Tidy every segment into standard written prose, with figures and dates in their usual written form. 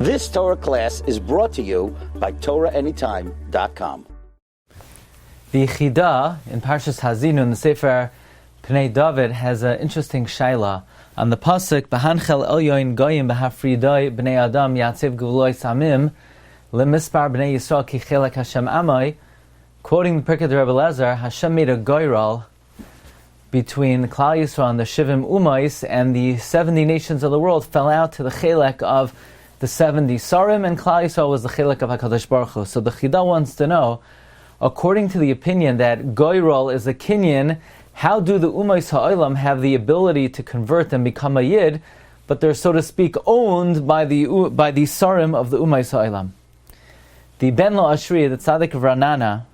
This Torah class is brought to you by TorahAnytime.com. The Chida in Parsha Hazinu in the Sefer Pnei David has an interesting shaila on the pasuk B'hanchel Elyoin Goyim B'hafridai B'nei Adam Yatziv Gvuloi Samim Lemispar B'nei Yisrael Ki Chelek Hashem Amai. Quoting the Pirkei Rabbi Elazar, Hashem made a goyral between Klal Yisrael and the Shivim Umais, and the 70 nations of the world fell out to the chelek of the 70 Sarim, and Klal Yisrael was the chelek of HaKadosh Baruch Hu. So the Chida wants to know, according to the opinion that goyral is a kinyan, how do the Umais Ha'olam have the ability to convert and become a Yid, but they're, so to speak, owned by the Sarim of the Umais Ha'olam? The Ben Lo Ashri, the Tzadik of Ranana,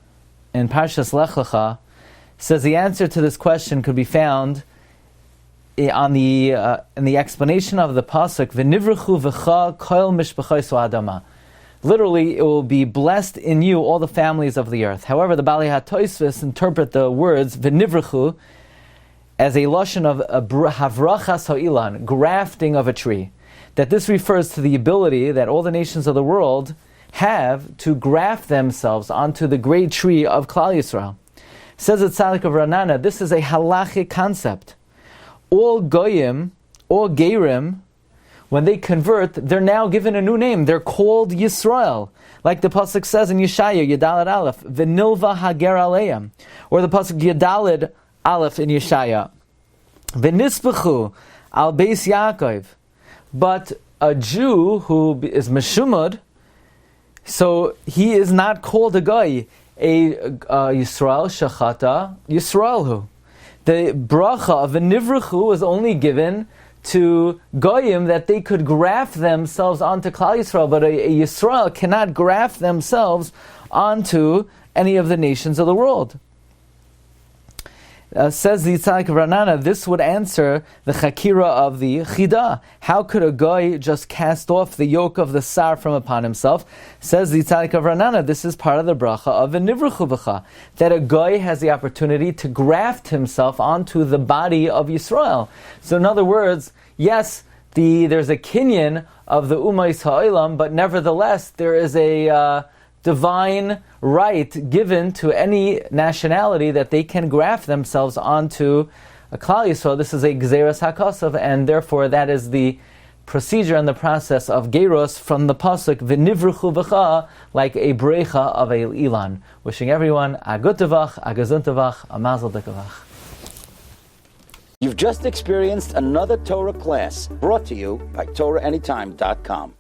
in Parshas Lecha, says the answer to this question could be found in the explanation of the pasuk V'nivrechu v'cha koil mishpachos ha'adama. Literally, it will be blessed in you all the families of the earth. However, the Balei HaTosfos interpret the words V'nivrechu as a lashon of havrachas ha'ilan, grafting of a tree. That this refers to the ability that all the nations of the world have to graft themselves onto the great tree of Klal Yisrael. Says the Tzadik of Ranana, this is a halachic concept. All goyim, all geirim, when they convert, they're now given a new name. They're called Yisrael. Like the pasuk says in Yeshaya, Yedalad Aleph, V'nilva hager aleim. Or the pasuk Yedalad Aleph in Yeshaya, V'nispechu al beis Yaakov. But a Jew who is meshumad, so he is not called a goy. A Yisrael Shachata Yisraelhu. The bracha of a Nivrechu was only given to Goyim that they could graft themselves onto Klal Yisrael, but a Yisrael cannot graft themselves onto any of the nations of the world. Says the Tzadik of Ranana, this would answer the Chakira of the Chida. How could a Goy just cast off the yoke of the Sar from upon himself? Says the Tzadik of Ranana, this is part of the bracha of a Nivrechu B'cha, that a Goy has the opportunity to graft himself onto the body of Yisrael. So in other words, yes, there's a kinyan of the Umais Ha'olam, but nevertheless there is a divine right given to any nationality that they can graft themselves onto a Klal Yisrael. This is a Gzeras HaKosav, and therefore that is the procedure and the process of Geros from the pasuk V'nivruchu v'cha, like a brecha of a ilan. Wishing everyone a good tevach, a gesund tevach, a mazel tevach. You've just experienced another Torah class brought to you by TorahAnytime.com.